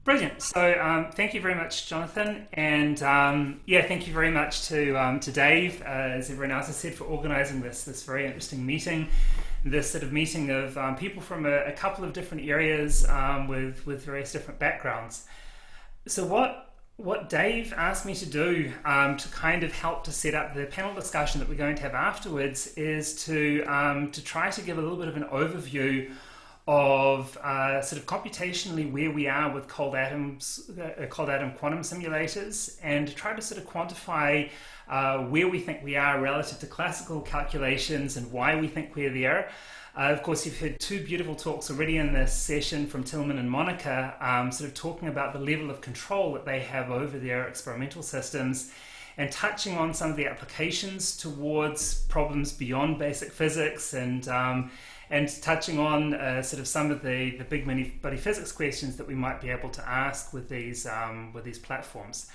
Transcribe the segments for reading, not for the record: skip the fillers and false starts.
Brilliant. So thank you very much, Jonathan, and yeah, thank you very much to Dave, as everyone else has said, for organising this very interesting meeting. This sort of meeting of people from a couple of different areas with various different backgrounds. So what Dave asked me to do to kind of help to set up the panel discussion that we're going to have afterwards is to try to give a little bit of an overview of sort of computationally where we are with cold atom quantum simulators, and to try to sort of quantify where we think we are relative to classical calculations and why we think we're there. Of course, you've heard two beautiful talks already in this session from Tillman and Monica, sort of talking about the level of control that they have over their experimental systems, and touching on some of the applications towards problems beyond basic physics, and touching on sort of some of the big many-body physics questions that we might be able to ask with these platforms.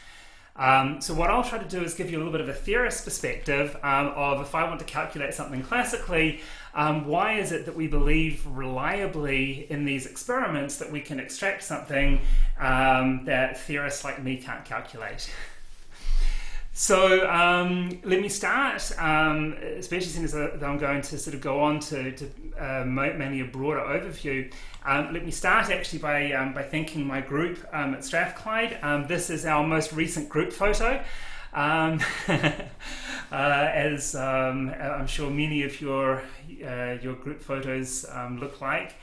So what I'll try to do is give you a little bit of a theorist perspective of, if I want to calculate something classically, why is it that we believe reliably in these experiments that we can extract something that theorists like me can't calculate? So let me start, especially since I'm going to sort of go on to mainly a broader overview. Let me start actually by thanking my group at Strathclyde. This is our most recent group photo, as I'm sure many of your group photos look like.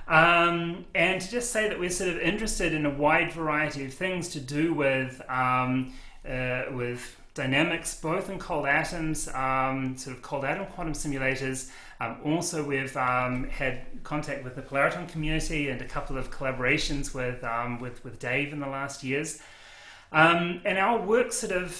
And to just say that we're sort of interested in a wide variety of things to do with dynamics, both in cold atoms, sort of cold atom quantum simulators. Also, we've had contact with the polariton community and a couple of collaborations with Dave in the last years. And our work sort of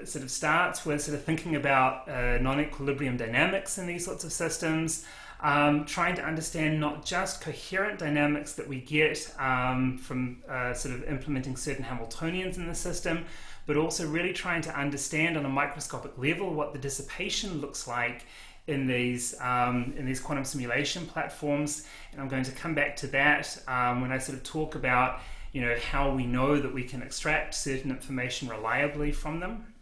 starts with sort of thinking about non-equilibrium dynamics in these sorts of systems. Trying to understand not just coherent dynamics that we get from sort of implementing certain Hamiltonians in the system, but also really trying to understand on a microscopic level what the dissipation looks like in these quantum simulation platforms. And I'm going to come back to that when I sort of talk about how we know that we can extract certain information reliably from them.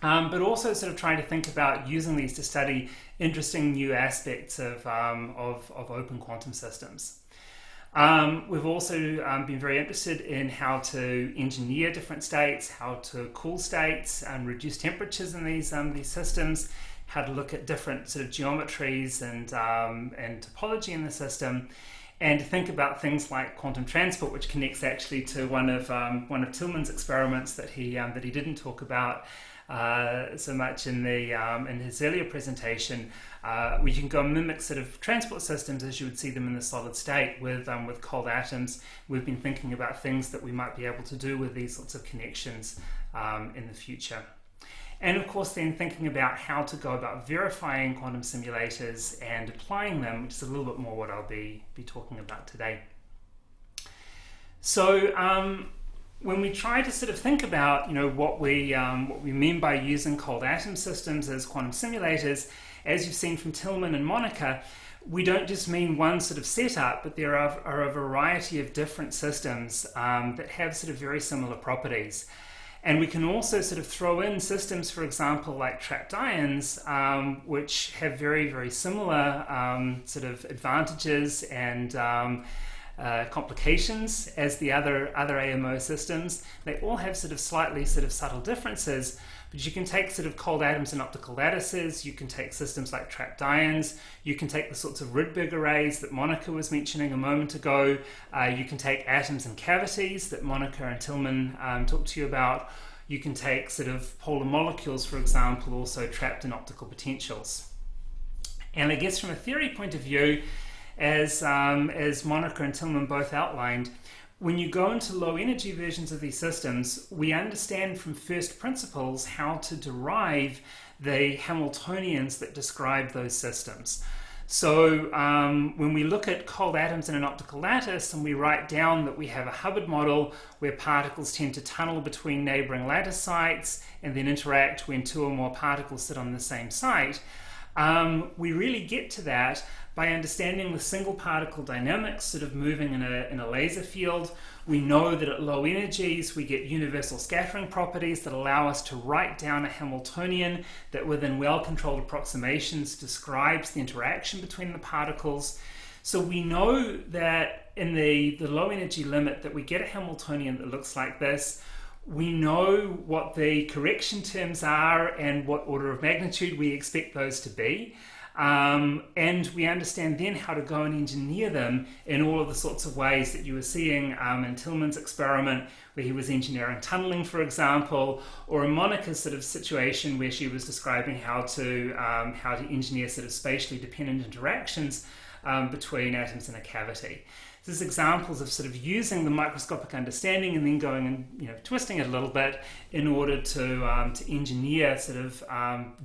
But also sort of trying to think about using these to study interesting new aspects of open quantum systems. We've also been very interested in how to engineer different states, how to cool states and reduce temperatures in these systems, how to look at different sort of geometries and topology in the system, and to think about things like quantum transport, which connects actually to one of Tillman's experiments that he didn't talk about so much in his earlier presentation, where you can go and mimic sort of transport systems as you would see them in the solid state with cold atoms. We've been thinking about things that we might be able to do with these sorts of connections in the future. And of course then thinking about how to go about verifying quantum simulators and applying them, which is a little bit more what I'll be talking about today. So when we try to sort of think about what we mean by using cold atom systems as quantum simulators, as you've seen from Tillman and Monica, we don't just mean one sort of setup, but there are a variety of different systems that have sort of very similar properties. And we can also sort of throw in systems, for example, like trapped ions, which have very, very similar sort of advantages and complications as the other AMO systems. They all have sort of slightly sort of subtle differences, but you can take sort of cold atoms and optical lattices, you can take systems like trapped ions, you can take the sorts of Rydberg arrays that Monica was mentioning a moment ago, you can take atoms and cavities that Monica and Tillman talked to you about, you can take sort of polar molecules, for example, also trapped in optical potentials. And I guess from a theory point of view, as Monica and Tillman both outlined, when you go into low energy versions of these systems, we understand from first principles how to derive the Hamiltonians that describe those systems. So when we look at cold atoms in an optical lattice and we write down that we have a Hubbard model where particles tend to tunnel between neighboring lattice sites and then interact when two or more particles sit on the same site, we really get to that by understanding the single particle dynamics sort of moving in a laser field, we know that at low energies we get universal scattering properties that allow us to write down a Hamiltonian that within well-controlled approximations describes the interaction between the particles. So we know that in the low energy limit that we get a Hamiltonian that looks like this. We know what the correction terms are and what order of magnitude we expect those to be. And we understand then how to go and engineer them in all of the sorts of ways that you were seeing in Tillman's experiment, where he was engineering tunneling, for example, or in Monica's sort of situation where she was describing how to engineer sort of spatially dependent interactions between atoms in a cavity. This is examples of sort of using the microscopic understanding and then going and twisting it a little bit in order to engineer sort of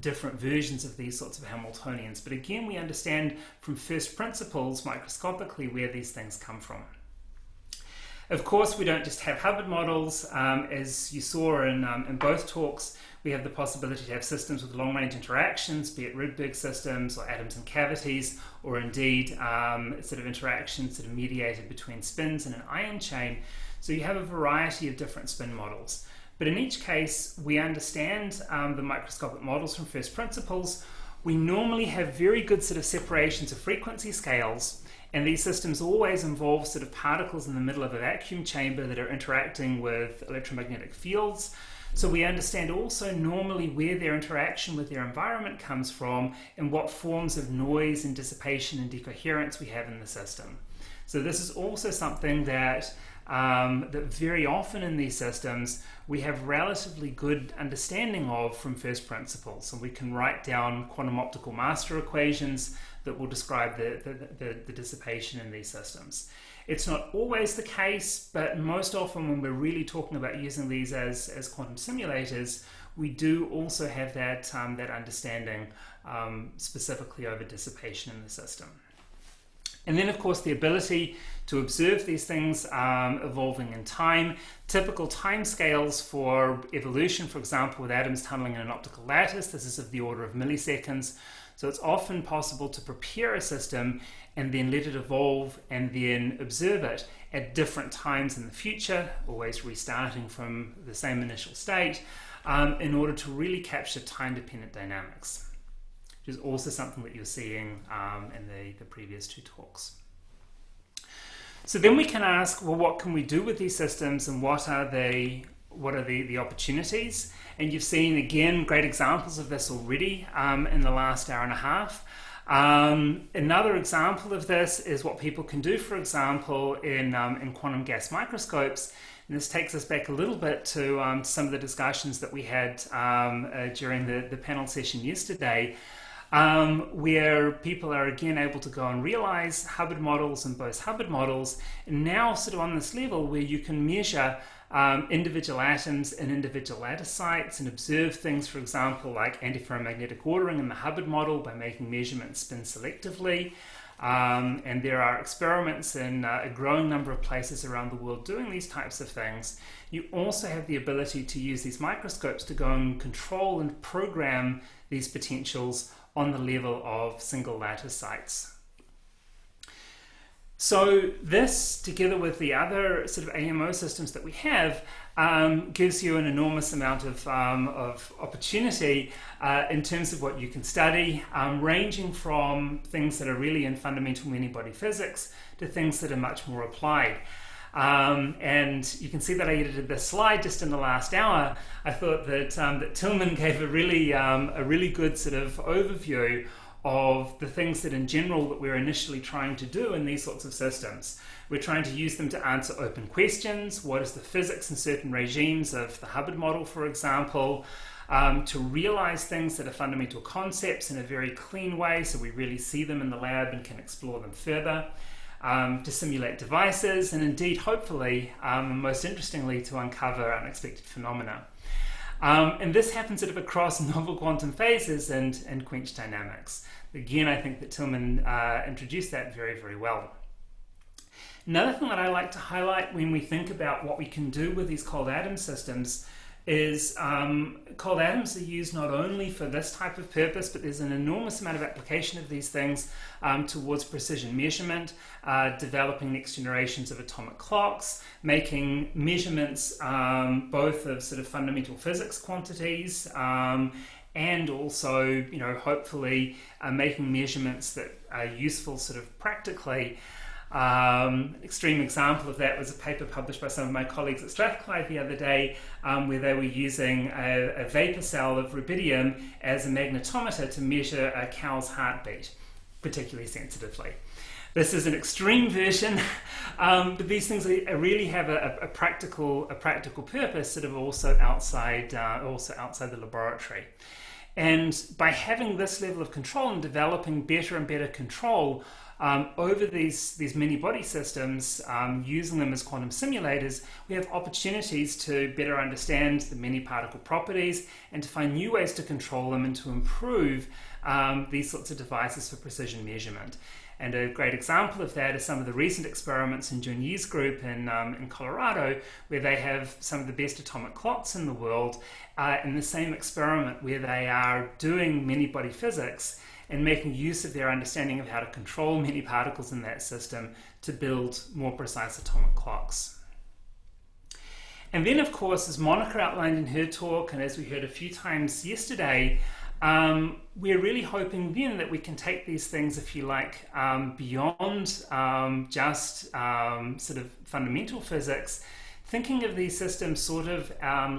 different versions of these sorts of Hamiltonians. But again, we understand from first principles microscopically where these things come from. Of course, we don't just have Hubbard models. As you saw in both talks, we have the possibility to have systems with long-range interactions, be it Rydberg systems or atoms in cavities, or indeed sort of interactions that are mediated between spins in an ion chain. So you have a variety of different spin models. But in each case, we understand the microscopic models from first principles. We normally have very good sort of separations of frequency scales, and these systems always involve sort of particles in the middle of a vacuum chamber that are interacting with electromagnetic fields. So we understand also normally where their interaction with their environment comes from and what forms of noise and dissipation and decoherence we have in the system. So this is also something that that very often in these systems we have relatively good understanding of from first principles, and we can write down quantum optical master equations that will describe the dissipation in these systems. It's not always the case, but most often when we're really talking about using these as quantum simulators, we do also have that understanding specifically over dissipation in the system. And then, of course, the ability to observe these things evolving in time. Typical timescales for evolution, for example, with atoms tunneling in an optical lattice, this is of the order of milliseconds. So it's often possible to prepare a system and then let it evolve and then observe it at different times in the future, always restarting from the same initial state, in order to really capture time-dependent dynamics, which is also something that you're seeing in the previous two talks. So then we can ask, well, what can we do with these systems, and what are the opportunities? And you've seen, again, great examples of this already in the last hour and a half. Another example of this is what people can do, for example, in quantum gas microscopes. And this takes us back a little bit to some of the discussions that we had during the panel session yesterday, where people are again able to go and realize Hubbard models and Bose Hubbard models, and now sort of on this level where you can measure individual atoms in individual lattice sites and observe things, for example, like antiferromagnetic ordering in the Hubbard model by making measurements spin selectively. And there are experiments in a growing number of places around the world doing these types of things. You also have the ability to use these microscopes to go and control and program these potentials on the level of single lattice sites. So this, together with the other sort of AMO systems that we have, gives you an enormous amount of opportunity in terms of what you can study, ranging from things that are really in fundamental many-body physics to things that are much more applied. And you can see that I edited this slide just in the last hour. I thought that that Tillman gave a really good sort of overview of the things that in general that we're initially trying to do in these sorts of systems. We're trying to use them to answer open questions. What is the physics in certain regimes of the Hubbard model, for example, to realize things that are fundamental concepts in a very clean way so we really see them in the lab and can explore them further, to simulate devices, and indeed, hopefully, most interestingly, to uncover unexpected phenomena. And this happens sort of across novel quantum phases and quench dynamics. Again, I think that Tillman introduced that very, very well. Another thing that I like to highlight when we think about what we can do with these cold atom systems is cold atoms are used not only for this type of purpose, but there's an enormous amount of application of these things towards precision measurement, developing next generations of atomic clocks, making measurements both of sort of fundamental physics quantities, and also, you know, hopefully making measurements that are useful sort of practically. An extreme example of that was a paper published by some of my colleagues at Strathclyde the other day, where they were using a vapor cell of rubidium as a magnetometer to measure a cow's heartbeat, particularly sensitively. This is an extreme version, but these things really have a practical purpose, sort of also outside the laboratory. And by having this level of control and developing better and better control over these mini body systems, using them as quantum simulators, we have opportunities to better understand the many particle properties and to find new ways to control them and to improve these sorts of devices for precision measurement. And a great example of that is some of the recent experiments in Junyi's group in Colorado, where they have some of the best atomic clocks in the world in the same experiment, where they are doing many body physics and making use of their understanding of how to control many particles in that system to build more precise atomic clocks. And then, of course, as Monica outlined in her talk, and as we heard a few times yesterday, we're really hoping then that we can take these things, if you like, beyond just sort of fundamental physics, thinking of these systems sort of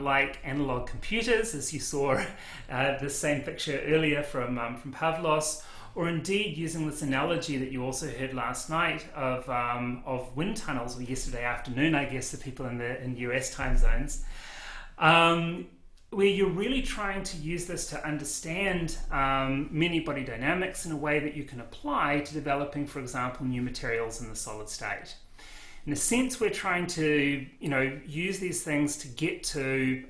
like analog computers, as you saw this same picture earlier from Pavlos, or indeed using this analogy that you also heard last night of wind tunnels, or yesterday afternoon, I guess, the people in US time zones, where you're really trying to use this to understand many body dynamics in a way that you can apply to developing, for example, new materials in the solid state. In a sense, we're trying to, you know, use these things to get to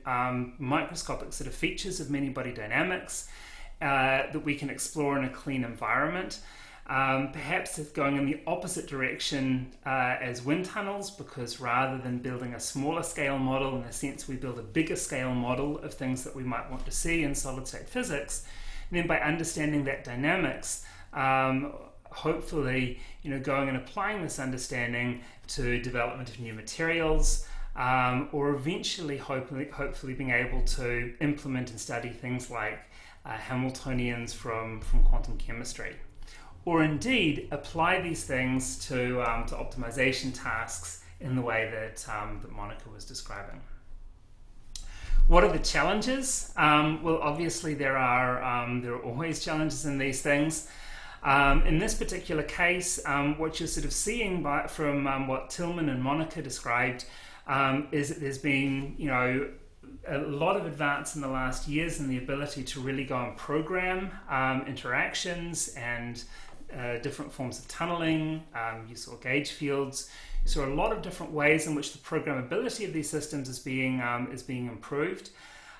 microscopic sort of features of many body dynamics that we can explore in a clean environment. Perhaps it's going in the opposite direction as wind tunnels, because rather than building a smaller scale model, in a sense we build a bigger scale model of things that we might want to see in solid state physics. And then by understanding that dynamics, hopefully, you know, going and applying this understanding to development of new materials, or eventually hopefully being able to implement and study things like Hamiltonians from quantum chemistry. Or indeed apply these things to optimization tasks in the way that Monica was describing. What are the challenges? Well, obviously there are always challenges in these things. In this particular case, what you're sort of seeing from what Tillman and Monica described is that there's been, you know, a lot of advance in the last years in the ability to really go and program interactions and different forms of tunneling. You saw gauge fields. You saw a lot of different ways in which the programmability of these systems is being improved.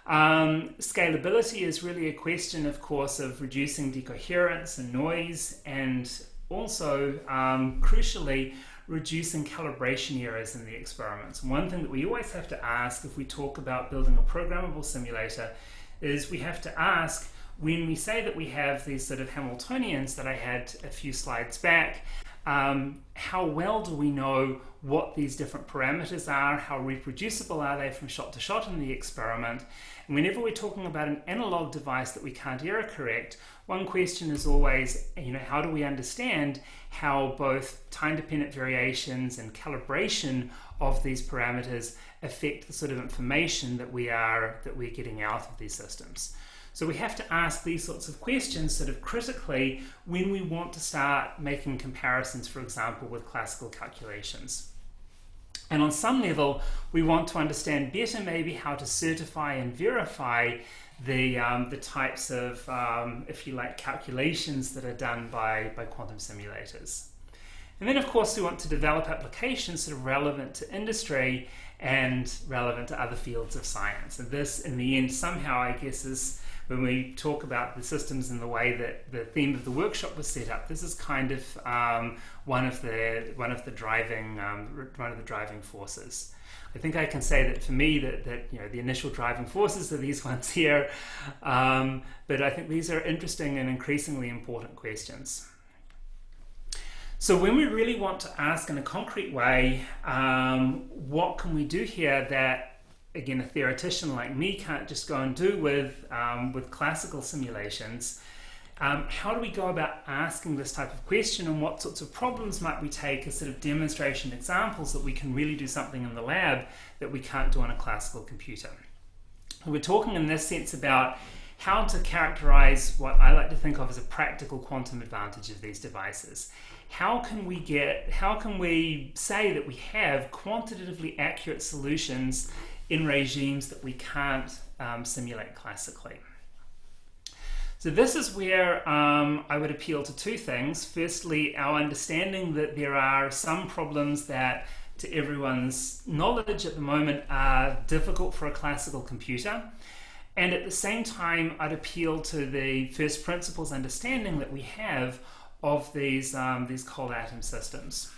Scalability is really a question, of course, of reducing decoherence and noise, and also, crucially, reducing calibration errors in the experiments. One thing that we always have to ask if we talk about building a programmable simulator is we have to ask, when we say that we have these sort of Hamiltonians that I had a few slides back, how well do we know what these different parameters are? How reproducible are they from shot to shot in the experiment? And whenever we're talking about an analog device that we can't error correct, one question is always, you know, how do we understand how both time-dependent variations and calibration of these parameters affect the sort of information that we're getting out of these systems? So we have to ask these sorts of questions sort of critically when we want to start making comparisons, for example, with classical calculations. And on some level, we want to understand better maybe how to certify and verify the types of, if you like, calculations that are done by quantum simulators. And then, of course, we want to develop applications that are relevant to industry and relevant to other fields of science. And this, in the end, somehow, I guess, is when we talk about the systems and the way that the theme of the workshop was set up, this is kind of one of the driving forces. I think I can say that for me that the initial driving forces are these ones here, but I think these are interesting and increasingly important questions. So when we really want to ask in a concrete way, what can we do here that, again, a theoretician like me can't just go and do with classical simulations, how do we go about asking this type of question, and what sorts of problems might we take as sort of demonstration examples that we can really do something in the lab that we can't do on a classical computer? We're talking in this sense about how to characterize what I like to think of as a practical quantum advantage of these devices. How can we say that we have quantitatively accurate solutions in regimes that we can't simulate classically? So this is where I would appeal to two things. Firstly, our understanding that there are some problems that, to everyone's knowledge at the moment, are difficult for a classical computer. And at the same time, I'd appeal to the first principles understanding that we have of these cold atom systems.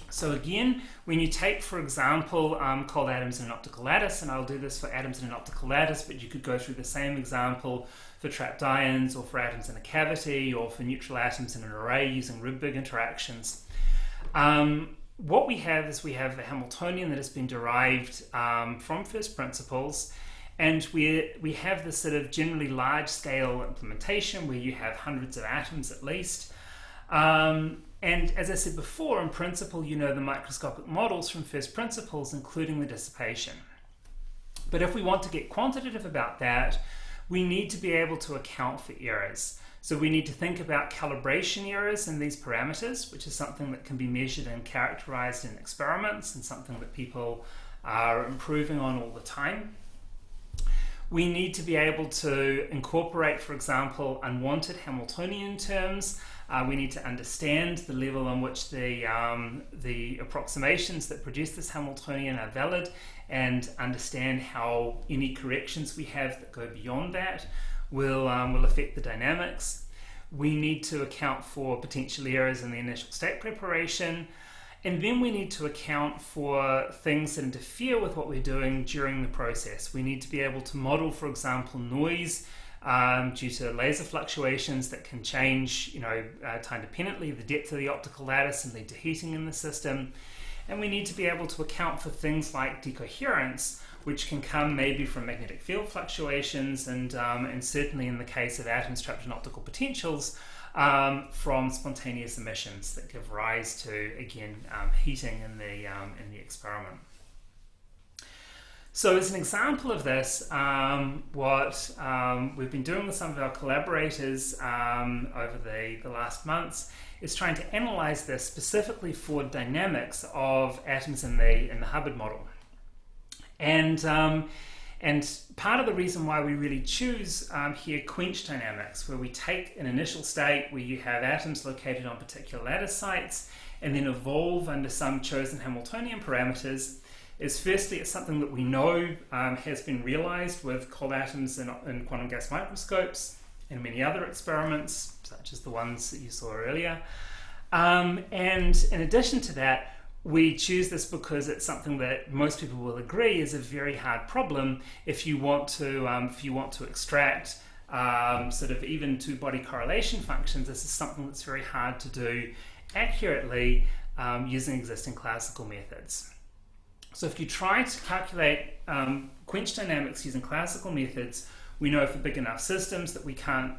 So again, when you take, for example, cold atoms in an optical lattice, and I'll do this for atoms in an optical lattice, but you could go through the same example for trapped ions, or for atoms in a cavity, or for neutral atoms in an array using Rydberg interactions. What we have is we have a Hamiltonian that has been derived from first principles, and we have this sort of generally large-scale implementation where you have hundreds of atoms at least. And as I said before, in principle, you know the microscopic models from first principles, including the dissipation. But if we want to get quantitative about that, we need to be able to account for errors. So we need to think about calibration errors in these parameters, which is something that can be measured and characterized in experiments, and something that people are improving on all the time. We need to be able to incorporate, for example, unwanted Hamiltonian terms. We need to understand the level on which the approximations that produce this Hamiltonian are valid, and understand how any corrections we have that go beyond that will affect the dynamics. We need to account for potential errors in the initial state preparation. And then we need to account for things that interfere with what we're doing during the process. We need to be able to model, for example, noise due to laser fluctuations that can change, time dependently, the depth of the optical lattice and lead to heating in the system. And we need to be able to account for things like decoherence, which can come maybe from magnetic field fluctuations, and certainly in the case of atoms trapped in optical potentials, from spontaneous emissions that give rise to, again, heating in the experiment. So as an example of this, what we've been doing with some of our collaborators over the last months is trying to analyze this specifically for dynamics of atoms in the Hubbard model. And part of the reason why we really choose here quench dynamics, where we take an initial state where you have atoms located on particular lattice sites and then evolve under some chosen Hamiltonian parameters, is firstly it's something that we know has been realized with cold atoms in quantum gas microscopes and many other experiments, such as the ones that you saw earlier. And in addition to that, we choose this because it's something that most people will agree is a very hard problem if you want to extract sort of even two-body correlation functions. This is something that's very hard to do accurately using existing classical methods. So if you try to calculate quench dynamics using classical methods, we know for big enough systems that we can't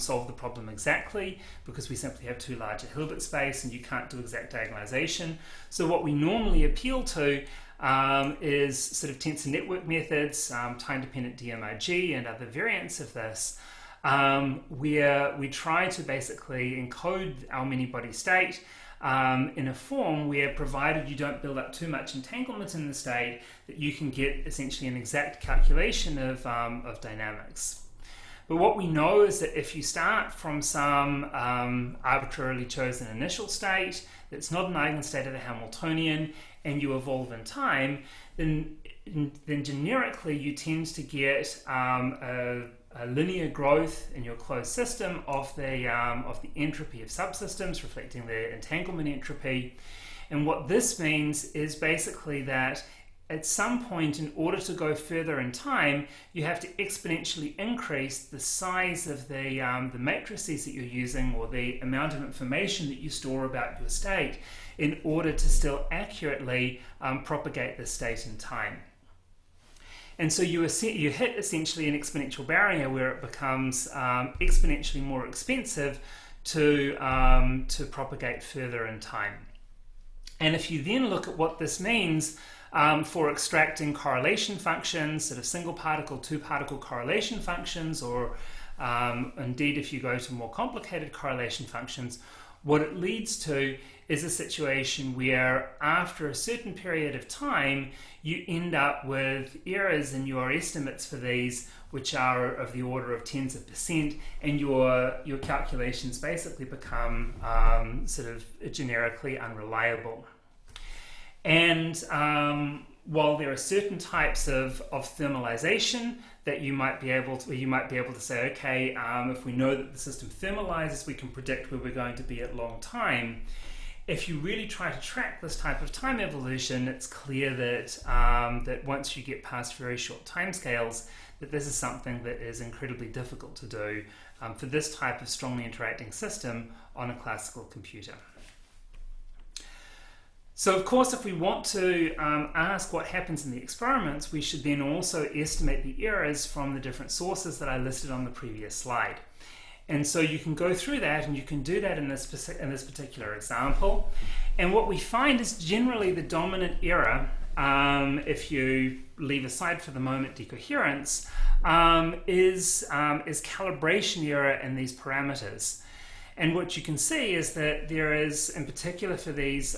solve the problem exactly, because we simply have too large a Hilbert space and you can't do exact diagonalization. So what we normally appeal to is sort of tensor network methods, time-dependent DMRG and other variants of this, where we try to basically encode our many-body state in a form where, provided you don't build up too much entanglement in the state, that you can get essentially an exact calculation of dynamics. But what we know is that if you start from some arbitrarily chosen initial state that's not an eigenstate of the Hamiltonian, and you evolve in time, then generically you tend to get a a linear growth in your closed system of the entropy of subsystems, reflecting the entanglement entropy. And what this means is basically that at some point, in order to go further in time, you have to exponentially increase the size of the matrices that you're using, or the amount of information that you store about your state, in order to still accurately propagate the state in time. And so you hit essentially an exponential barrier where it becomes exponentially more expensive to propagate further in time. And if you then look at what this means for extracting correlation functions, sort of single particle, two particle correlation functions, or indeed if you go to more complicated correlation functions, what it leads to is a situation where after a certain period of time you end up with errors in your estimates for these which are of the order of tens of %, and your calculations basically become sort of generically unreliable. And while there are certain types of thermalization that you might be able to say, okay, if we know that the system thermalizes, we can predict where we're going to be at long time. If you really try to track this type of time evolution, it's clear that that once you get past very short timescales, that this is something that is incredibly difficult to do for this type of strongly interacting system on a classical computer. So of course, if we want to ask what happens in the experiments, we should then also estimate the errors from the different sources that I listed on the previous slide. And so you can go through that, and you can do that in this particular example. And what we find is generally the dominant error, if you leave aside for the moment decoherence, is calibration error in these parameters. And what you can see is that there is, in particular for these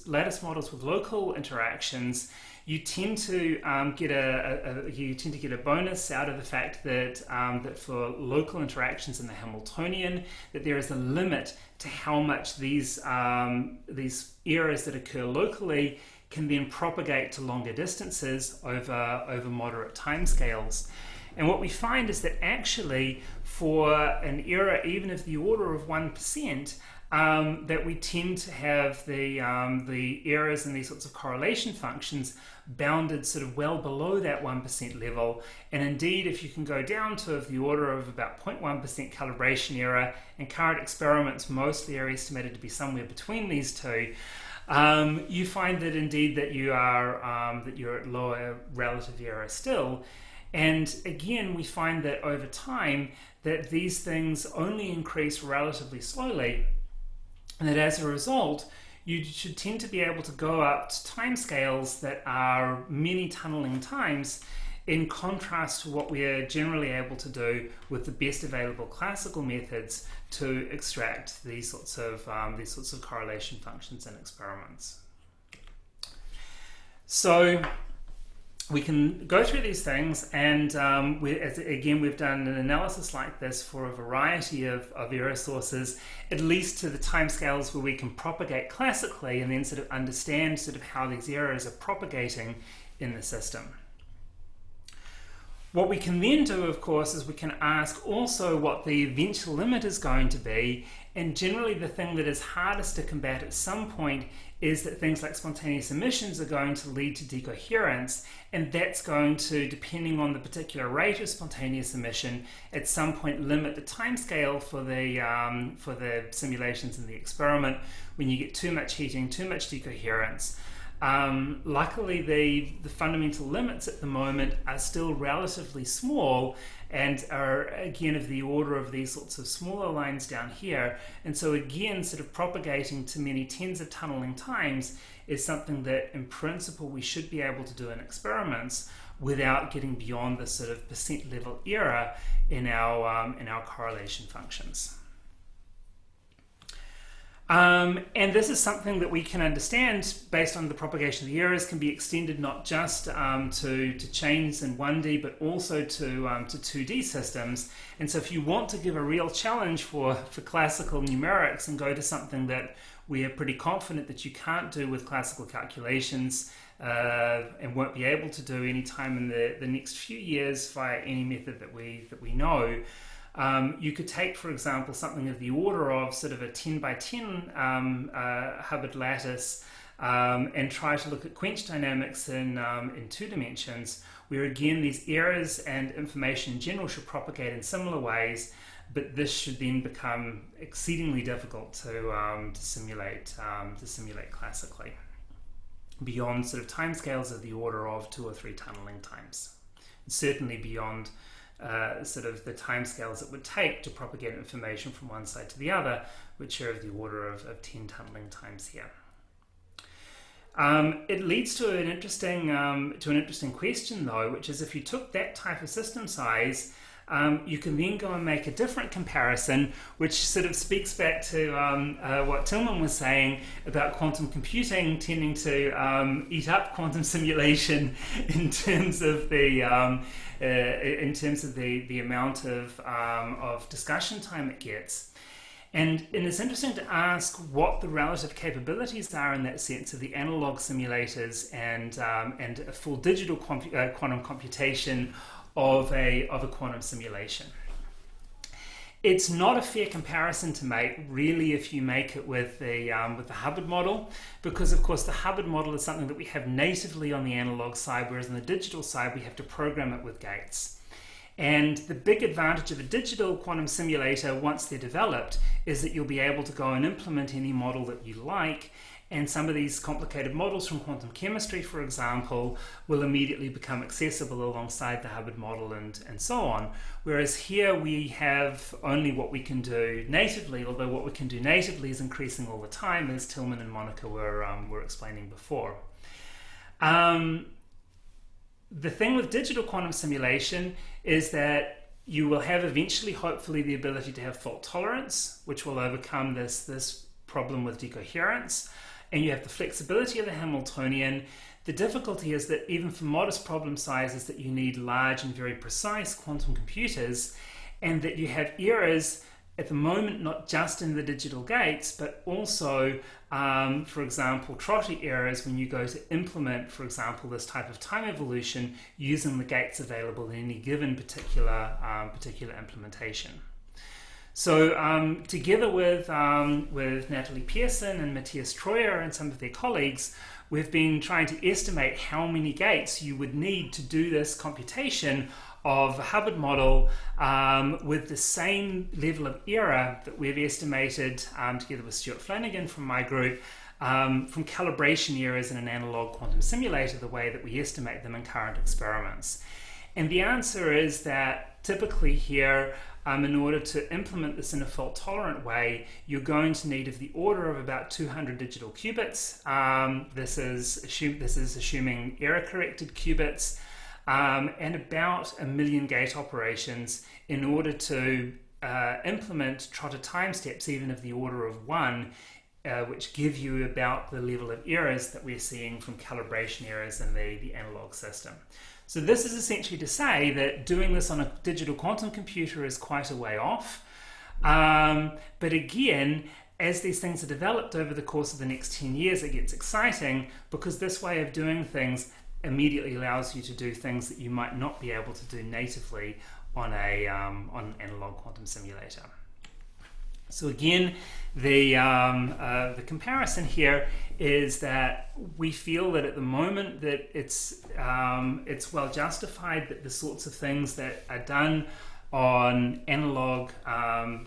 lattice models with local interactions, you tend to get a bonus out of the fact that that for local interactions in the Hamiltonian, that there is a limit to how much these errors that occur locally can then propagate to longer distances over moderate timescales. And what we find is that actually for an error even of the order of 1%, that we tend to have the errors in these sorts of correlation functions bounded sort of well below that 1% level. And indeed, if you can go down to the order of about 0.1% calibration error, and current experiments mostly are estimated to be somewhere between these two, you find that indeed that you're at lower relative error still. And again, we find that over time that these things only increase relatively slowly, and that as a result, you should tend to be able to go up to timescales that are many tunneling times, in contrast to what we are generally able to do with the best available classical methods to extract these sorts of correlation functions in experiments. So we can go through these things, and we've done an analysis like this for a variety of error sources, at least to the timescales where we can propagate classically, and then sort of understand sort of how these errors are propagating in the system. What we can then do, of course, is we can ask also what the eventual limit is going to be, and generally the thing that is hardest to combat at some point is that things like spontaneous emissions are going to lead to decoherence, and that's going to, depending on the particular rate of spontaneous emission, at some point limit the timescale for the simulations in the experiment when you get too much heating, too much decoherence. Luckily, the fundamental limits at the moment are still relatively small, and are again of the order of these sorts of smaller lines down here. And so again, sort of propagating to many tens of tunneling times is something that in principle we should be able to do in experiments without getting beyond the sort of percent level error in our correlation functions. And this is something that we can understand based on the propagation of the errors can be extended not just to chains in 1D, but also to 2D systems. And so if you want to give a real challenge for classical numerics and go to something that we are pretty confident that you can't do with classical calculations and won't be able to do any time in the next few years via any method that we know. You could take, for example, something of the order of sort of a 10 by 10 Hubbard lattice and try to look at quench dynamics in 2 dimensions, where again these errors and information in general should propagate in similar ways, but this should then become exceedingly difficult to simulate classically, beyond sort of timescales of the order of 2 or 3 tunneling times, and certainly beyond sort of the timescales it would take to propagate information from one side to the other, which are of the order of 10 tunneling times here. It leads to an interesting question though, which is if you took that type of system size, you can then go and make a different comparison, which sort of speaks back to what Tillman was saying about quantum computing tending to eat up quantum simulation in terms of the amount of discussion time it gets. And it's interesting to ask what the relative capabilities are in that sense of the analog simulators and a full digital quantum computation of a quantum simulation. It's not a fair comparison to make, really, if you make it with the Hubbard model, because of course the Hubbard model is something that we have natively on the analog side, whereas on the digital side we have to program it with gates. And the big advantage of a digital quantum simulator, once they're developed, is that you'll be able to go and implement any model that you like, and some of these complicated models from quantum chemistry, for example, will immediately become accessible alongside the Hubbard model and so on. Whereas here we have only what we can do natively, although what we can do natively is increasing all the time, as Tillman and Monica were explaining before. The thing with digital quantum simulation is that you will have eventually, hopefully, the ability to have fault tolerance, which will overcome this problem with decoherence. And you have the flexibility of the Hamiltonian. The difficulty is that even for modest problem sizes that you need large and very precise quantum computers, and that you have errors at the moment not just in the digital gates, but also, for example, Trotty errors when you go to implement, for example, this type of time evolution using the gates available in any given particular implementation. So together with Natalie Pearson and Matthias Treuer and some of their colleagues, we've been trying to estimate how many gates you would need to do this computation of a Hubbard model with the same level of error that we've estimated together with Stuart Flanagan from my group from calibration errors in an analog quantum simulator, the way that we estimate them in current experiments. And the answer is that typically here, in order to implement this in a fault-tolerant way, you're going to need of the order of about 200 digital qubits. This is assuming error-corrected qubits, and about 1 million gate operations in order to implement Trotter time steps, even of the order of 1, which give you about the level of errors that we're seeing from calibration errors in the analog system. So this is essentially to say that doing this on a digital quantum computer is quite a way off. But again, as these things are developed over the course of the next 10 years, it gets exciting because this way of doing things immediately allows you to do things that you might not be able to do natively on an analog quantum simulator. So again, the comparison here is that we feel that at the moment that it's well justified that the sorts of things that are done on analog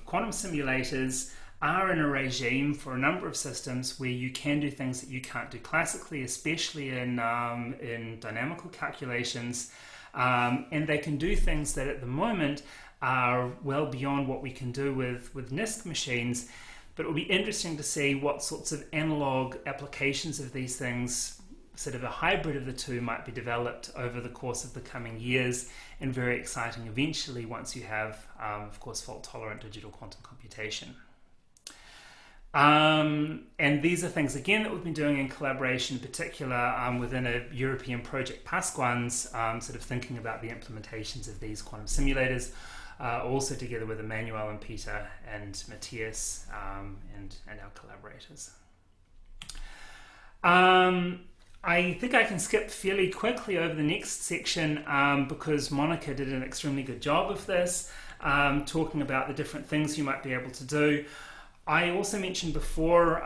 quantum simulators are in a regime for a number of systems where you can do things that you can't do classically, especially in dynamical calculations, and they can do things that at the moment are well beyond what we can do with NISQ machines. But it will be interesting to see what sorts of analog applications of these things, sort of a hybrid of the two, might be developed over the course of the coming years, and very exciting eventually once you have, of course, fault-tolerant digital quantum computation. And these are things, again, that we've been doing in collaboration, in particular within a European project, PASQUANS, sort of thinking about the implementations of these quantum simulators, also together with Emmanuel and Peter and Matthias and our collaborators. I think I can skip fairly quickly over the next section because Monica did an extremely good job of this, talking about the different things you might be able to do. I also mentioned before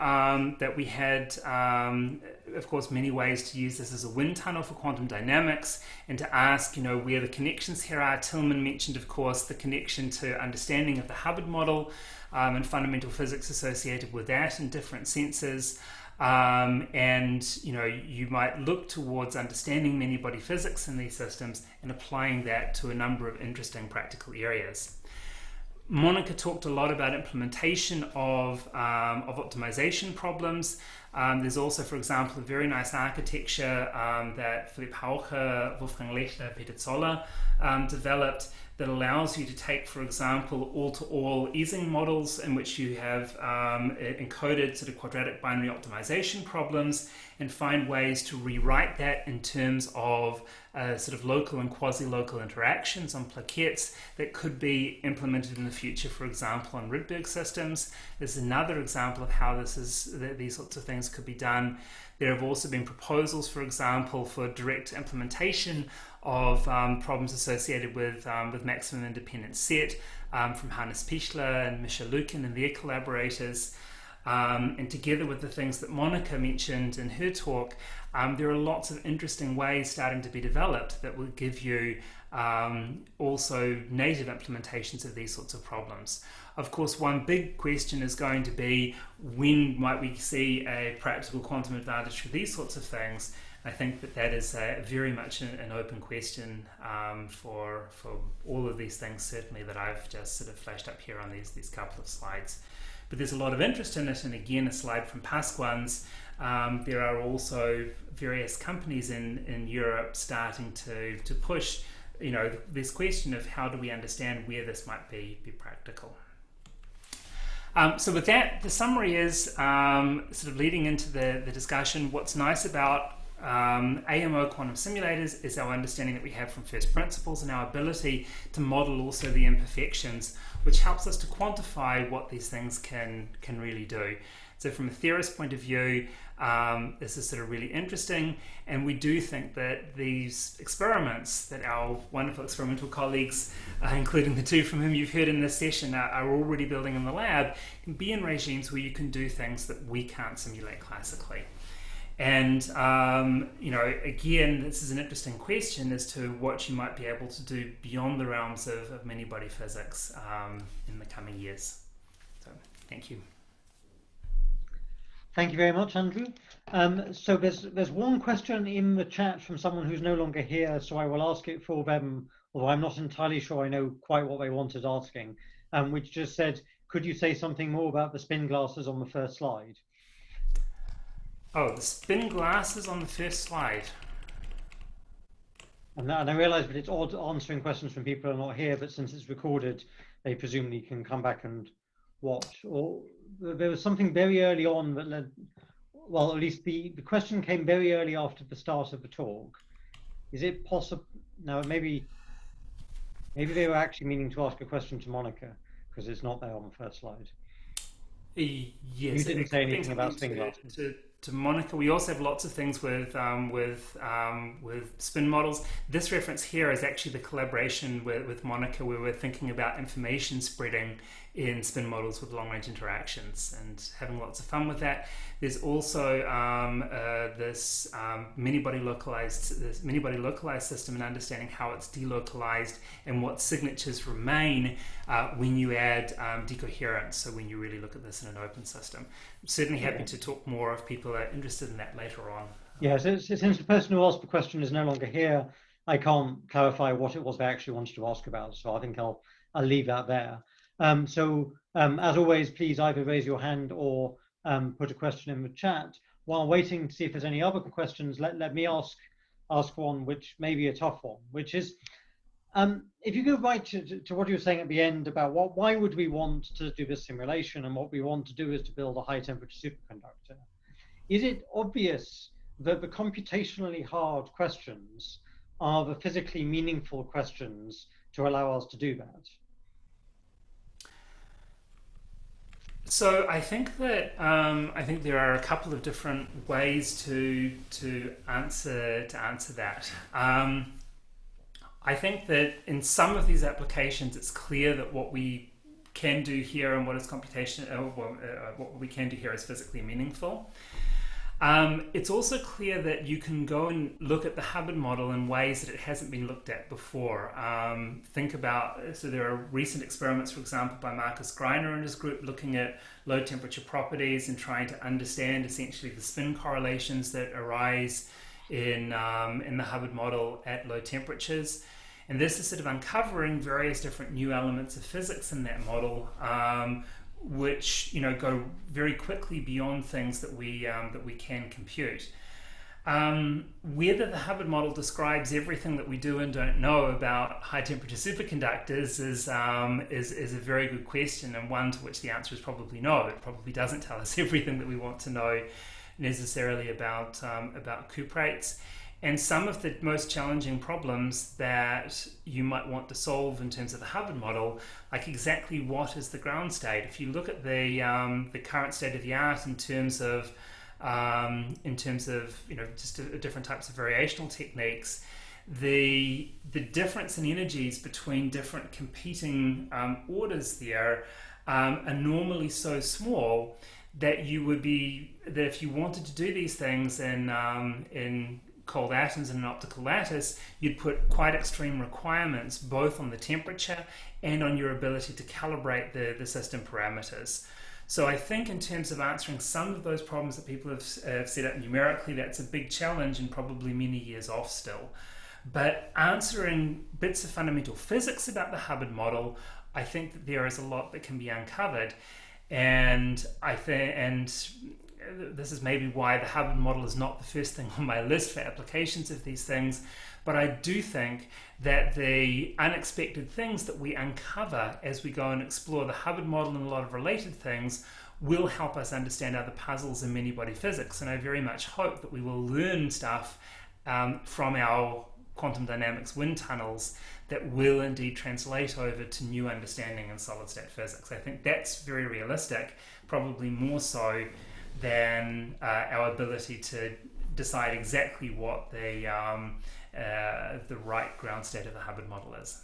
that we had, of course, many ways to use this as a wind tunnel for quantum dynamics and to ask, where the connections here are. Tillman mentioned, of course, the connection to understanding of the Hubbard model and fundamental physics associated with that in different senses. And you might look towards understanding many body physics in these systems and applying that to a number of interesting practical areas. Monica talked a lot about implementation of optimization problems. There's also, for example, a very nice architecture that Philipp Hauche, Wolfgang Lechner, Peter Zoller developed that allows you to take, for example, all-to-all Ising models in which you have encoded sort of quadratic binary optimization problems and find ways to rewrite that in terms of sort of local and quasi-local interactions on plaquettes that could be implemented in the future, for example, on Rydberg systems. There's another example of how these sorts of things could be done. There have also been proposals, for example, for direct implementation of problems associated with maximum independent set from Hannes Pichler and Misha Lukin and their collaborators. And together with the things that Monica mentioned in her talk, there are lots of interesting ways starting to be developed that will give you also native implementations of these sorts of problems. Of course, one big question is going to be, when might we see a practical quantum advantage for these sorts of things? I think that is very much an open question for all of these things, certainly that I've just sort of flashed up here on these couple of slides. But there's a lot of interest in it, and again, aside from Pasquans, there are also various companies in Europe starting to push, this question of how do we understand where this might be practical. So with that, the summary is sort of leading into the discussion. What's nice about AMO quantum simulators is our understanding that we have from first principles and our ability to model also the imperfections, which helps us to quantify what these things can really do. So from a theorist point of view, this is sort of really interesting, and we do think that these experiments that our wonderful experimental colleagues, including the two from whom you've heard in this session, are already building in the lab, can be in regimes where you can do things that we can't simulate classically. And, again, this is an interesting question as to what you might be able to do beyond the realms of many-body physics in the coming years. So, thank you. Thank you very much, Andrew. So there's one question in the chat from someone who's no longer here, so I will ask it for them, although I'm not entirely sure I know quite what they wanted asking, which just said, could you say something more about the spin glasses on the first slide? Oh, the spin glasses on the first slide. And I realize that it's odd answering questions from people who are not here, but since it's recorded, they presumably can come back and watch. Or there was something very early on that led, well, at least the question came very early after the start of the talk. Is it possible? No, maybe they were actually meaning to ask a question to Monica, because it's not there on the first slide. Yes, you didn't say anything about spin glasses. To Monica, we also have lots of things with spin models. This reference here is actually the collaboration with Monica, where we're thinking about information spreading in spin models with long-range interactions and having lots of fun with that. There's also this many-body localized system and understanding how it's delocalized and what signatures remain when you add decoherence. So when you really look at this in an open system. I'm certainly happy to talk more if people are interested in that later on. Yeah, so since the person who asked the question is no longer here, I can't clarify what it was they actually wanted to ask about. So I think I'll leave that there. As always, please either raise your hand or put a question in the chat. While waiting to see if there's any other questions, let me ask one which may be a tough one, which is, if you go right to what you were saying at the end about why would we want to do this simulation, and what we want to do is to build a high temperature superconductor. Is it obvious that the computationally hard questions are the physically meaningful questions to allow us to do that? So I think that there are a couple of different ways to answer that. I think that in some of these applications, it's clear that what we can do here and what is computation, what we can do here is physically meaningful. It's also clear that you can go and look at the Hubbard model in ways that it hasn't been looked at before. So there are recent experiments, for example, by Marcus Greiner and his group looking at low temperature properties and trying to understand essentially the spin correlations that arise in the Hubbard model at low temperatures. And this is sort of uncovering various different new elements of physics in that model, which go very quickly beyond things that we can compute. Whether the Hubbard model describes everything that we do and don't know about high temperature superconductors is a very good question, and one to which the answer is probably no. It probably doesn't tell us everything that we want to know necessarily about cuprates. And some of the most challenging problems that you might want to solve in terms of the Hubbard model, like exactly what is the ground state? If you look at the current state of the art in terms of just different types of variational techniques, the difference in energies between different competing orders there are normally so small that if you wanted to do these things in cold atoms in an optical lattice, you'd put quite extreme requirements both on the temperature and on your ability to calibrate the system parameters. So I think in terms of answering some of those problems that people have set up numerically, that's a big challenge and probably many years off still. But answering bits of fundamental physics about the Hubbard model, I think that there is a lot that can be uncovered. And this is maybe why the Hubbard model is not the first thing on my list for applications of these things, but I do think that the unexpected things that we uncover as we go and explore the Hubbard model and a lot of related things will help us understand other puzzles in many-body physics. And I very much hope that we will learn stuff from our quantum dynamics wind tunnels that will indeed translate over to new understanding in solid-state physics. I think that's very realistic, probably more so than our ability to decide exactly what the right ground state of the Hubbard model is.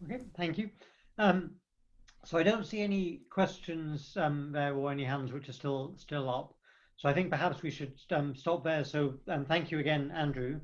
Okay, thank you. So I don't see any questions there or any hands which are still up. So I think perhaps we should stop there. So thank you again, Andrew.